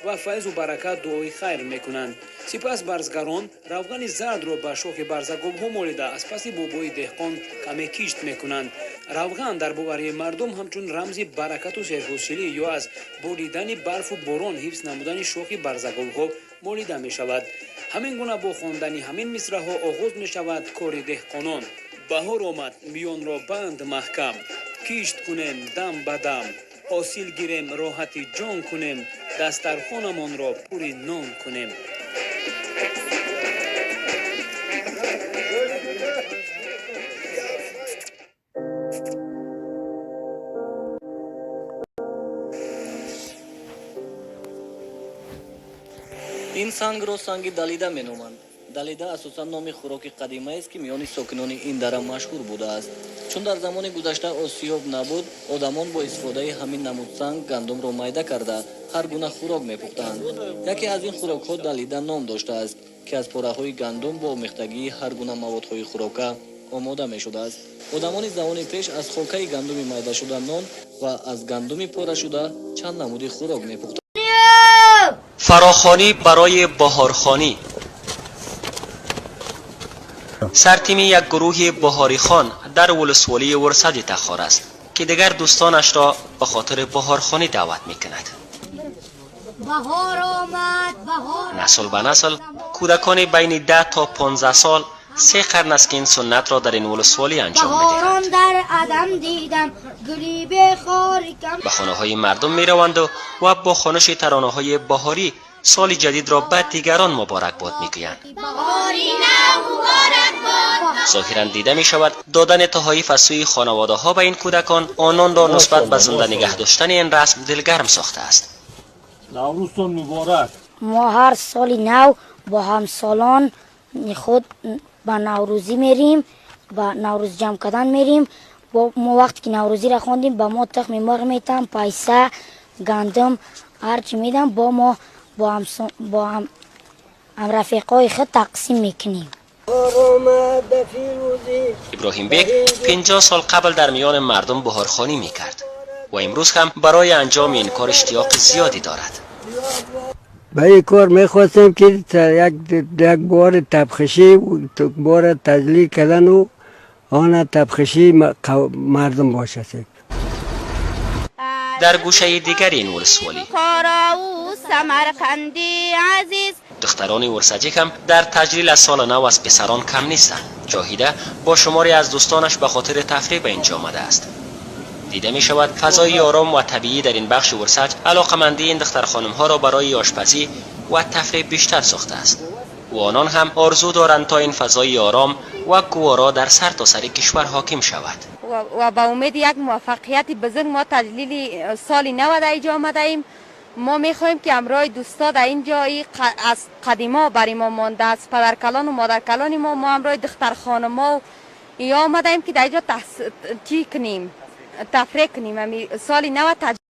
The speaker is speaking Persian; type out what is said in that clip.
و فیض و برکت دعای خیر میکنند. سپس برزگران روغن زردро ба шохи барзагулҳо молида аз паси бобои деҳқон каме кишт мекунанд. равған дар боварии мардум ҳамчун рамзи баракату серҳушилӣ ё аз боридани барфу борон ҳифз намудани шохи барзагулҳо молида мешавад. ҳамин гуна бо хондани ҳамин мисраҳо оғоз мешавад кори деҳқонон. баҳор омад миёнро банд маҳкам, кишт кунем дам ба дам, ҳосил гирем роҳати ҷон кунем, дастархонамонро пури нон кунем. این سنگ را سنگ دلیده می‌نامند. دلیده اساساً نام خوراک قدیمی است که میان ساکنان این دره مشهور بوده است. چون در زمان گذشته آسیاب نبود، آدمان با استفاده همین نمود سنگ گندم را میده کرده هر گونه خوراک می‌پختند. یکی از این خوراک‌ها دلیده نام داشته است که از پاره‌های گندم با آمیختگی هر گونه موادهای خوراکه آماده می‌شده است. آدمان زمان پیش از خاکه گندم میده شده نان و از گندم پاره شده چند نمود خوراک می‌پختند. فراخوانی برای بهارخوانی. سرتیم یک گروه بهاریخوان در ولسوالی ورسج تخار است که دیگر دوستانش را به خاطر بهارخوانی دعوت می‌کند. بهار آمد بهار. نسل به نسل کودکان بین 10 تا 15 سال 3 قرن است که این سنت را در این ولسوالی انجام می‌دهند. در عدم دیدم گلی بخارکم. به خانه‌های مردم می‌روند و با خوانش ترانه‌های بهاری سال جدید را به دیگران مبارک باد می‌گویند. بهاری نو مبارک باد. ظاهراً دیده می‌شود دادن تحایف از سوی خانواده‌ها به این کودکان آنان را نسبت به زنده نگه داشتن این رسم دلگرم ساخته است. نوروزتان مبارک. ما هر سال نو با همسالان خود به نوروزی میریم، با نوروز جمع کردن میریم. با ما وقتی که نوروزی را خواندیم با ما تخم مرغ میتن، پیسه، گندم هر چی میدن با ما با هم رفیقای خود تقسیم میکنیم. ابراهیم بیگ 50 سال قبل در میان مردم بهارخوانی میکرد و امروز هم برای انجام این کار اشتیاق زیادی دارد. به این کار میخواستیم که یک بار تبخشی بار تجلیل کردن و آن تبخشی مردم باشه. در گوشه دیگر این ولسوالی دختران ورسجی هم در تجلیل از سال نو از پسران کم نیستند. جاهیده با شماری از دوستانش به خاطر تفریح به اینجا آمده است. دیده می شود فضای آرام و طبیعی در این بخش ورسج علاقمندی این دختر خانم ها را برای آشپزی و تفریح بیشتر ساخته است و آنان هم آرزو دارند تا این فضای آرام و گوارا در سرتاسر کشور حاکم شود. و با امید یک موفقیت بزرگ ما تجلیل سال نو در اینجا آمده ایم. ما میخواهیم که امرای دوستا در اینجا از قدیما برای ما مانده است. پدرکلان و مادرکلان ما امرای دختر خانم ها یا آمده ایم که در اینجا چی کنیم، تفریح کنیم. سال نو